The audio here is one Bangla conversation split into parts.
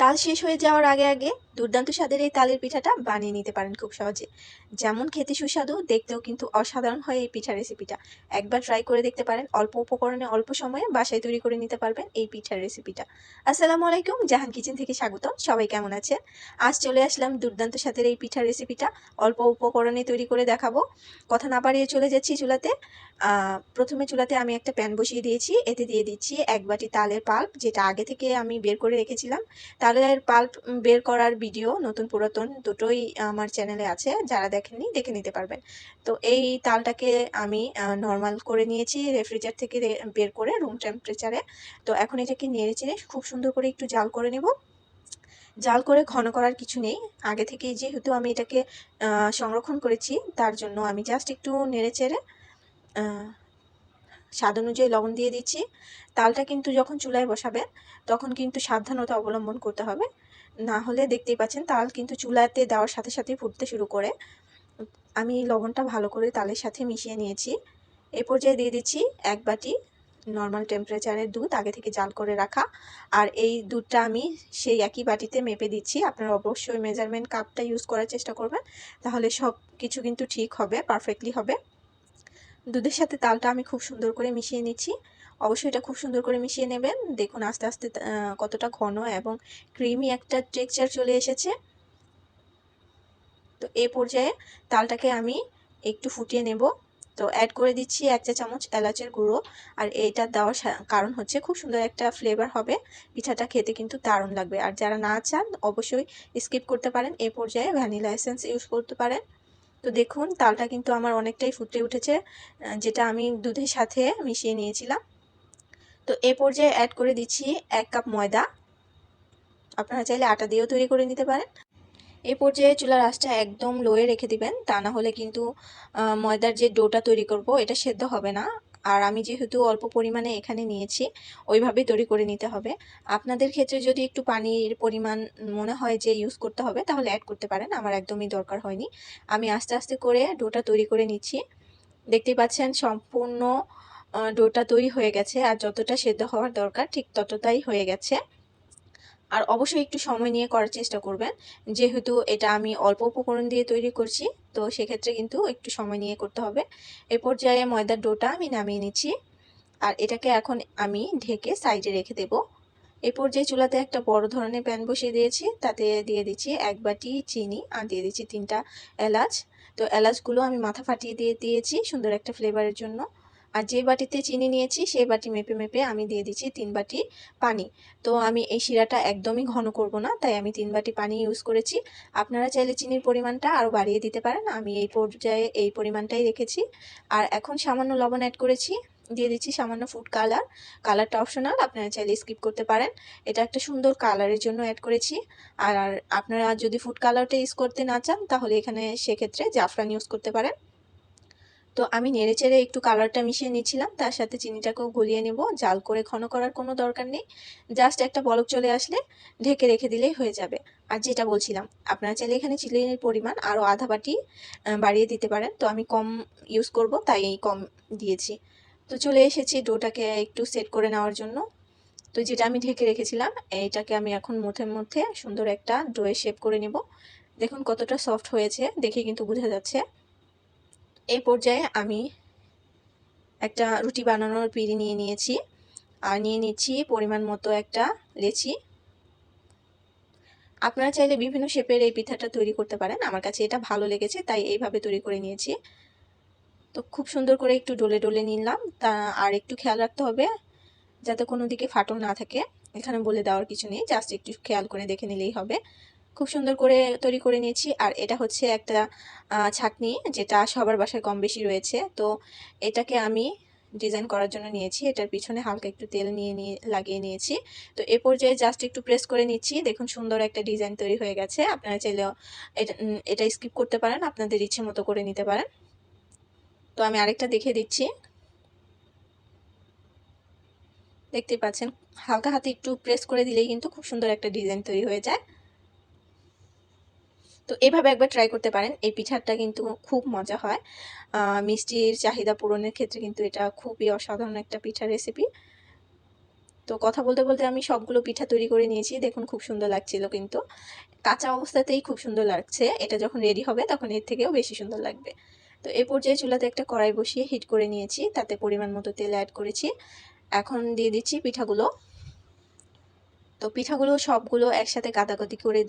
তাল শেষ হয়ে যাওয়ার আগে আগে দুর্দান্ত স্বাদের এই তালের পিঠাটা বানিয়ে নিতে পারেন খুব সহজে। যেমন খেতে সুস্বাদু, দেখতেও কিন্তু অসাধারণ হয় এই পিঠা রেসিপিটা। একবার ট্রাই করে দেখতে পারেন, অল্প উপকরণে অল্প সময়ে বাসায় তৈরি করে নিতে পারবেন এই পিঠার রেসিপিটা। আসসালামু আলাইকুম, জাহান কিচেন থেকে স্বাগতম। সবাই কেমন আছেন? আজ চলে আসলাম দুর্দান্ত স্বাদের এই পিঠার রেসিপিটা অল্প উপকরণে তৈরি করে দেখাবো। কথা না বাড়িয়ে চলে যাচ্ছি চুলাতে। প্রথমে চুলাতে আমি একটা প্যান বসিয়ে দিয়েছি, এতে দিয়ে দিচ্ছি 1 বাটি তালের পাল্প, যেটা আগে থেকে আমি বের করে রেখেছিলাম। তালের পাল্প বের করার ভিডিও নতুন পুরাতন দুটোই আমার চ্যানেলে আছে, যারা দেখেননি দেখে নিতে পারবেন। তো এই তালটাকে আমি নর্মাল করে নিয়েছি, রেফ্রিজারেটর থেকে বের করে রুম টেম্পারেচারে। তো এখন এটাকে নেড়ে চেড়ে খুব সুন্দর করে একটু জাল করে নেব। জাল করে ঘন করার কিছু নেই, আগে থেকে যেহেতু আমি এটাকে সংরক্ষণ করেছি, তার জন্য আমি জাস্ট একটু নেড়ে চেড়ে স্বাদ অনুযায়ী লবণ দিয়ে দিচ্ছি। তালটা কিন্তু যখন চুলায় বসাবেন তখন কিন্তু সাবধানতা অবলম্বন করতে হবে, না হলে দেখতেই পাচ্ছেন তাল কিন্তু চুলাতে দেওয়ার সাথে সাথে ফুটতে শুরু করে। আমি লবণটা ভালো করে তালের সাথে মিশিয়ে নিয়েছি। এই পর্যায়ে দিয়ে দিচ্ছি 1 বাটি নর্মাল টেম্পারেচারের দুধ, আগে থেকে জাল করে রাখা। আর এই দুধটা আমি সেই একই বাটিতে মেপে দিচ্ছি। আপনারা অবশ্যই মেজারমেন্ট কাপটা ইউজ করার চেষ্টা করবেন, তাহলে সব কিছু কিন্তু ঠিক হবে, পারফেক্টলি হবে। দুধের সাথে তালটা আমি খুব সুন্দর করে মিশিয়ে নিচ্ছি। অবশ্যই এটা খুব সুন্দর করে মিশিয়ে নেবেন। দেখুন আস্তে আস্তে কতটা ঘন এবং ক্রিমি একটা টেক্সচার চলে এসেছে। তো এই পর্যায়ে তালটাকে আমি একটু ফুটিয়ে নেব। তো অ্যাড করে দিচ্ছি 1 চা চামচ এলাচের গুঁড়ো। আর এইটা দেওয়ার কারণ হচ্ছে খুব সুন্দর একটা ফ্লেভার হবে, পিঠাটা খেতে কিন্তু দারুণ লাগবে। আর যারা না চান অবশ্যই স্কিপ করতে পারেন, এই পর্যায়ে ভ্যানিলা এসেন্স ইউজ করতে পারেন। তো দেখুন তালটা কিন্তু আমার অনেকটাই ফুটে উঠেছে, যেটা আমি দুধের সাথে মিশিয়ে নিয়েছিলাম। তো এ পর্যায়ে অ্যাড করে দিচ্ছি 1 কাপ ময়দা। আপনারা চাইলে আটা দিয়েও তৈরি করে নিতে পারেন। এই পর্যায়ে চুলার আঁচটা একদম লোয়ে রেখে দিবেন, তা না হলে কিন্তু ময়দার যে ডোটা তৈরি করব এটা সেদ্ধ হবে না। আর আমি যেহেতু অল্প পরিমাণে এখানে নিয়েছি, ওইভাবে তৈরি করে নিতে হবে। আপনাদের ক্ষেত্রে যদি একটু পানির পরিমাণ মনে হয় যে ইউজ করতে হবে, তাহলে অ্যাড করতে পারেন, আমার একদমই দরকার হয়নি। আমি আস্তে আস্তে করে ডোটা তৈরি করে নিচ্ছি। দেখতেই পাচ্ছেন সম্পূর্ণ ডোটা তৈরি হয়ে গেছে, আর যতটা সেদ্ধ হওয়ার দরকার ঠিক ততটাই হয়ে গেছে। আর অবশ্যই একটু সময় নিয়ে করার চেষ্টা করবেন, যেহেতু এটা আমি অল্প উপকরণ দিয়ে তৈরি করছি, তো সেক্ষেত্রে কিন্তু একটু সময় নিয়ে করতে হবে। এ পর্যায়ে ময়দার ডোটা আমি নামিয়ে নিচ্ছি, আর এটাকে এখন আমি ঢেকে সাইডে রেখে দেব। এই পর্যায়ে চুলাতে একটা বড় ধরনের প্যান বসিয়ে দিয়েছি, তাতে দিয়ে দিচ্ছি 1 বাটি চিনি, আর দিয়ে দিচ্ছি 3টা এলাচ। তো এলাচগুলো আমি মাথা ফাটিয়ে দিয়ে দিয়েছি সুন্দর একটা ফ্লেভারের জন্য। আর যে বাটিতে চিনি নিয়েছি সেই বাটি মেপে মেপে আমি দিয়ে দিচ্ছি 3 বাটি পানি। তো আমি এই শিরাটা একদমই ঘন করব না, তাই আমি 3 বাটি পানি ইউজ করেছি। আপনারা চাইলে চিনির পরিমাণটা আরও বাড়িয়ে দিতে পারেন, আমি এই পর্যায়ে এই পরিমাণটাই রেখেছি। আর এখন সামান্য লবণ অ্যাড করেছি, দিয়ে দিচ্ছি সামান্য ফুড কালার। কালারটা অপশনাল, আপনারা চাইলে স্কিপ করতে পারেন। এটা একটা সুন্দর কালারের জন্য অ্যাড করেছি। আর আপনারা যদি ফুড কালারটা ইউজ করতে না চান, তাহলে এখানে সেক্ষেত্রে জাফরান ইউজ করতে পারেন। তো আমি নেড়েচেড়ে একটু কালারটা মিশিয়ে নিচ্ছিলাম, তার সাথে চিনিটাকেও গলিয়ে নেব। জাল করে ঘন করার কোনো দরকার নেই, জাস্ট একটা বলক চলে আসলে ঢেকে রেখে দিলেই হয়ে যাবে। আর যেটা বলছিলাম, আপনারা চাইলে এখানে চিনির পরিমাণ আরও আধা বাটি বাড়িয়ে দিতে পারেন। তো আমি কম ইউজ করব, তাই কম দিয়েছি। তো চলে এসেছি ডোটাকে একটু সেট করে নেওয়ার জন্য। তো যেটা আমি ঢেকে রেখেছিলাম, এইটাকে আমি এখন মধ্যে মধ্যে সুন্দর একটা ডোয়ে শেপ করে নেব। দেখুন কতটা সফট হয়েছে, দেখে কিন্তু বোঝা যাচ্ছে। এই পর্যায়ে আমি একটা রুটি বানানোর পিঁড়ি নিয়ে নিয়েছি, আর নিয়ে নিচ্ছি পরিমাণ মতো একটা লেচি। আপনারা চাইলে বিভিন্ন শেপের এই পিঠাটা তৈরি করতে পারেন, আমার কাছে এটা ভালো লেগেছে তাই এইভাবে তৈরি করে নিয়েছি। তো খুব সুন্দর করে একটু ডলে ডলে নিলাম, তা আর একটু খেয়াল রাখতে হবে যাতে কোনো দিকে ফাটল না থাকে। এখানে বলে দেওয়ার কিছু নেই, জাস্ট একটু খেয়াল করে দেখে নিলেই হবে। খুব সুন্দর করে তৈরি করে নিয়েছি। আর এটা হচ্ছে একটা ছাঁকনি, যেটা সবার বাসায় কম বেশি রয়েছে। তো এটাকে আমি ডিজাইন করার জন্য নিয়েছি, এটার পিছনে হালকা একটু তেল লাগিয়ে নিয়েছি। তো এ পর্যায়ে জাস্ট একটু প্রেস করে নিচ্ছি, দেখুন সুন্দর একটা ডিজাইন তৈরি হয়ে গেছে। আপনারা চাইলেও এটা স্কিপ করতে পারেন, আপনাদের ইচ্ছে মতো করে নিতে পারেন। তো আমি আরেকটা দেখিয়ে দিচ্ছি। দেখতেই পাচ্ছেন হালকা হাতে একটু প্রেস করে দিলেই কিন্তু খুব সুন্দর একটা ডিজাইন তৈরি হয়ে যায়। তো এভাবে একবার ট্রাই করতে পারেন, এই পিঠাটা কিন্তু খুব মজা হয়। মিষ্টির চাহিদা পূরণের ক্ষেত্রে কিন্তু এটা খুবই অসাধারণ একটা পিঠা রেসিপি। তো কথা বলতে বলতে আমি সবগুলো পিঠা তৈরি করে নিয়েছি। দেখুন খুব সুন্দর লাগছিল, কিন্তু কাঁচা অবস্থাতেই খুব সুন্দর লাগছে। এটা যখন রেডি হবে তখন এর থেকেও বেশি সুন্দর লাগবে। তো এই পর্যায়ে চুলাতে একটা কড়াই বসিয়ে হিট করে নিয়েছি, তাতে পরিমাণ মতো তেল অ্যাড করেছি। এখন দিয়ে দিচ্ছি পিঠাগুলো। তো পিঠাগুলো সবগুলো একসাথে গাদাগাদি করে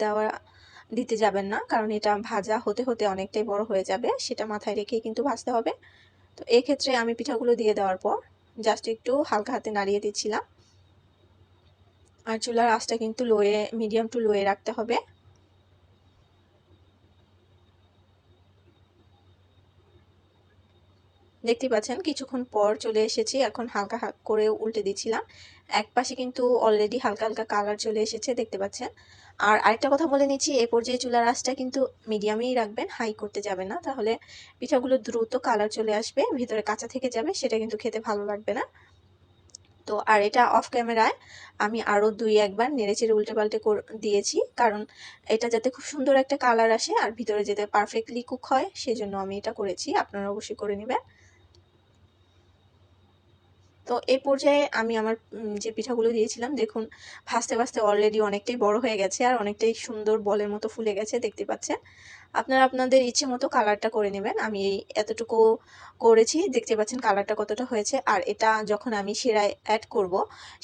দিতে যাবেন না, কারণ এটা ভাজা হতে হতে অনেকটাই বড় হয়ে যাবে, সেটা মাথায় রেখেই কিন্তু ভাজতে হবে। তো এই ক্ষেত্রে আমি পিঠাগুলো দিয়ে দেওয়ার পর জাস্ট একটু হালকা হাতে নাড়িয়ে দিচ্ছিলাম। আর চুলার আঁচটা কিন্তু মিডিয়াম টু লোয়ে রাখতে হবে। দেখতে পাচ্ছেন কিছুক্ষণ পর চলে এসেছি, এখন হালকা করে উল্টে দিচ্ছিলাম। এক পাশে কিন্তু অলরেডি হালকা হালকা কালার চলে এসেছে, দেখতে পাচ্ছেন। আর আরেকটা কথা বলে নিচ্ছি, এই পর্যায়ে চুলার আঁচটা কিন্তু মিডিয়ামেই রাখবেন, হাই করতে যাবে না, তাহলে পিঠাগুলো দ্রুত কালার চলে আসবে, ভিতরে কাঁচা থেকে যাবে, সেটা কিন্তু খেতে ভালো লাগবে না। তো আর এটা অফ ক্যামেরায় আমি আরও 2-1 বার নেড়েচেড়ে উল্টে পাল্টে দিয়েছি, কারণ এটা যাতে খুব সুন্দর একটা কালার আসে আর ভিতরে যাতে পারফেক্টলি কুক হয়, সেজন্য আমি এটা করেছি। আপনারা অবশ্যই করে নেবেন। তো এই পর্যায়ে আমি আমার যে পিঠাগুলো দিয়েছিলাম, দেখুন ভাজতে ভাজতে অলরেডি অনেকটাই বড় হয়ে গেছে আর অনেকটাই সুন্দর বলের মতো ফুলে গেছে, দেখতে পাচ্ছেন। আপনারা আপনাদের ইচ্ছে মতো কালারটা করে নেবেন। আমি এই এতটুকু করেছি, দেখতে পাচ্ছেন কালারটা কতটা হয়েছে। আর এটা যখন আমি শিরায় অ্যাড করব,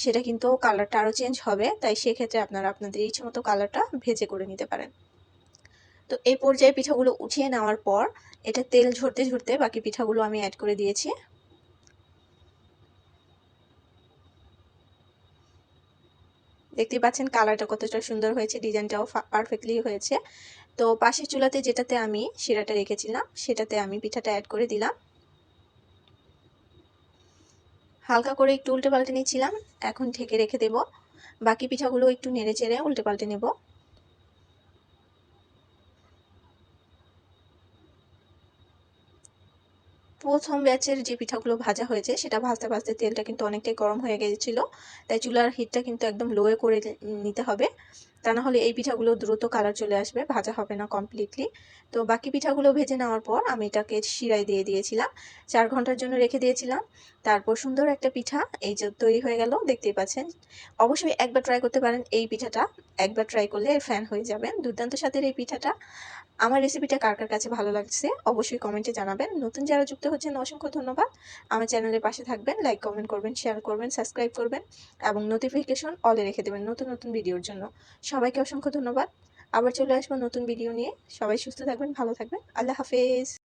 সেটা কিন্তু কালারটা আরও চেঞ্জ হবে, তাই সেক্ষেত্রে আপনারা আপনাদের ইচ্ছে মতো কালারটা ভেজে করে নিতে পারেন। তো এই পর্যায়ে পিঠাগুলো উঠিয়ে নেওয়ার পর এটা তেল ঝরতে ঝরতে বাকি পিঠাগুলো আমি অ্যাড করে দিয়েছি। দেখতে পাচ্ছেন কালারটা কতটা সুন্দর হয়েছে, ডিজাইনটাও পারফেক্টলি হয়েছে। তো পাশের চুলাতে যেটাতে আমি শিরাটা রেখেছিলাম, সেটাতে আমি পিঠাটা অ্যাড করে দিলাম। হালকা করে একটু উল্টে পাল্টে নিচ্ছিলাম, এখন ঢেকে রেখে দেব। বাকি পিঠাগুলো একটু নেড়ে চেড়ে উল্টে পাল্টে নেব। প্রথম ব্যাচের যে পিঠাগুলো ভাজা হয়েছে, সেটা ভাজতে ভাজতে তেলটা কিন্তু অনেকটাই গরম হয়ে গিয়েছিল, তাই চুলার হিটটা কিন্তু একদম লোয়ে করে নিতে হবে, তা না হলে এই পিঠাগুলো দ্রুত কালার চলে আসবে, ভাজা হবে না কমপ্লিটলি। তো বাকি পিঠাগুলো ভেজে নেওয়ার পর আমি এটাকে শিরায় দিয়ে দিয়েছিলাম, 4 ঘন্টার জন্য রেখে দিয়েছিলাম। তারপর সুন্দর একটা পিঠা এই যে তৈরি হয়ে গেল, দেখতেই পাচ্ছেন। অবশ্যই একবার ট্রাই করতে পারেন এই পিঠাটা, একবার ট্রাই করলে ফ্যান হয়ে যাবেন। দুর্দান্ত স্বাদের এই পিঠাটা। আমার রেসিপিটা কার কার কাছে ভালো লাগছে অবশ্যই কমেন্টে জানাবেন। নতুন যারা যুক্ত হচ্ছেন অসংখ্য ধন্যবাদ। আমার চ্যানেলের পাশে থাকবেন, লাইক কমেন্ট করবেন, শেয়ার করবেন, সাবস্ক্রাইব করবেন এবং নোটিফিকেশন অলে রেখে দেবেন নতুন নতুন ভিডিওর জন্য। সবাইকে অসংখ্য ধন্যবাদ। আবার চলে আসবো নতুন ভিডিও নিয়ে। সবাই সুস্থ থাকবেন, ভালো থাকবেন। আল্লাহ হাফেজ।